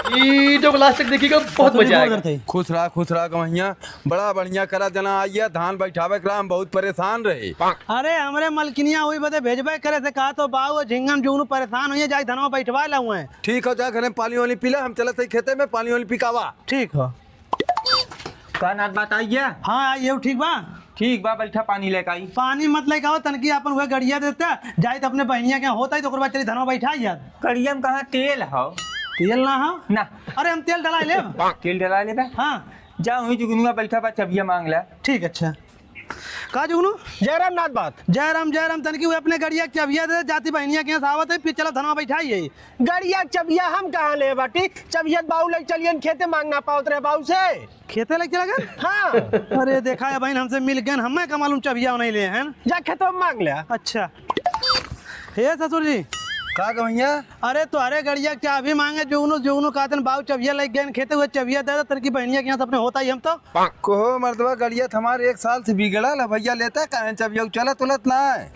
Video को last तक देखिएगा, बहुत मजा आएगा। खुश रहा गवैया, बड़ा बढ़िया करा जना आइया धान बैठावे करा, हम बहुत परेशान रहे। अरे हमरे मलकिनिया हुई बदे भेजबे करे से कहा तो बाऊ झिंगम जुगनू परेशान हुई जाए धनवा बैठवा लाऊं है। ठीक हो जा घरे पानी वाली पीला, हम चलते खेते में पानी वाली पिकावा। ठीक हो का नाथ बात आई है? हाँ ये ठीक बा। ठीक बा, बैठा पानी लेकर आई। पानी मत लेके आओ, तनकी अपन हुए गड़िया देता जाए तो अपने बहनिया के होता ही तो ओकर बाद चली धनवा बैठा यार। कड़िया में कहाँ तेल हो? तेल ना हो ना। अरे हम तेल डला ले। तेल डला ले बे? हाँ जा वही जुगनुआ बैठा बा, चबिया मांग ले। ठीक अच्छा। का जुगनू? जयराम नाथ बात। जयराम तनकी हुए अपने गड़िया चबिया दे जाती बहनिया के यहाँ आवत है, फिर चलो धनवा बैठा ही। गड़िया चबिया हम कहाँ ले बाटी, चबियत बाऊ ले चलियन खेते मांगना पाओ तेरे बाऊ से। खेते लग चला गए? हाँ। अरे देखा है बहन हमसे मिल गए, हमें का मालूम चबिया नहीं ले हैं। जा खेतों में मांग ले। अच्छा हे ससुर जी। का गवैया? अरे तुम्हारे गड़िया चाबी मांगे जुगनू कहते बाऊ चबिया लग गए खेते हुए चबिया दे तरकी बहनिया के यहाँ अपने होता ही हम तो। कोहो मर्दवा गड़िया हमारे 1 साल से बिगड़ा ला भैया, लेता कहाँ चबिया चलत उलत ना है।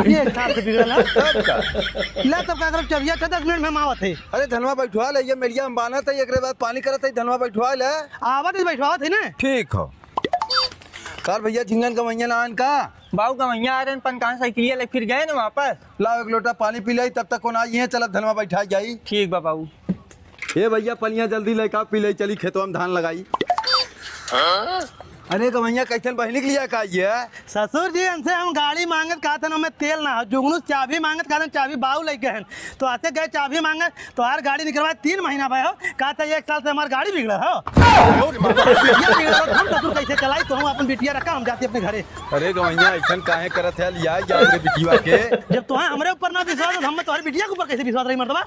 ये 1 साल से बिगड़ल है। ला तब का करब चबिया 10 मिनट में मावत है। अरे धनवा बैठवा ले, ये मेरिया हम बाना था, एक बाद पानी करत है, धनवा बैठवा ले। आवत बैठवावत है ना। ठीक हो कार भैया, झिंगन गवैया ना का बाऊ गवैया आ रहे पन कहाँ साइकिलिया ले फिर गए ना वापस। लाओ 1 लोटा पानी पी लाई, तब तक कौन आई है, चल धनवा बैठा जाई। ठीक बा बाऊ। ये भैया पलिया जल्दी लेकर पी लाई, चली खेतों में धान लगाई। अरे गवैया कैसन बहनी के लिए का ये? ससुर जी हमसे हम गाड़ी मांगत कहते हमें तेल ना हो, जुगनू चाबी मांगत कहते चाबी बाऊ लेके हैं तो आते गए चाबी मांगत तो हर गाड़ी निकलवाए 3 महीना भाई हो, कहते 1 साल से हमारी गाड़ी बिगड़ा हो। हम ससुर कैसे चलाई तो हम अपन बिटिया रखा, हम जाते अपने घरे। अरे गवैया ऐसा काहे करत है, लिया जाए बिटिया के। जब तुम्हें हमारे ऊपर ना विश्वास हम तुम्हारी बिटिया के ऊपर कैसे विश्वास रही मर्दबा।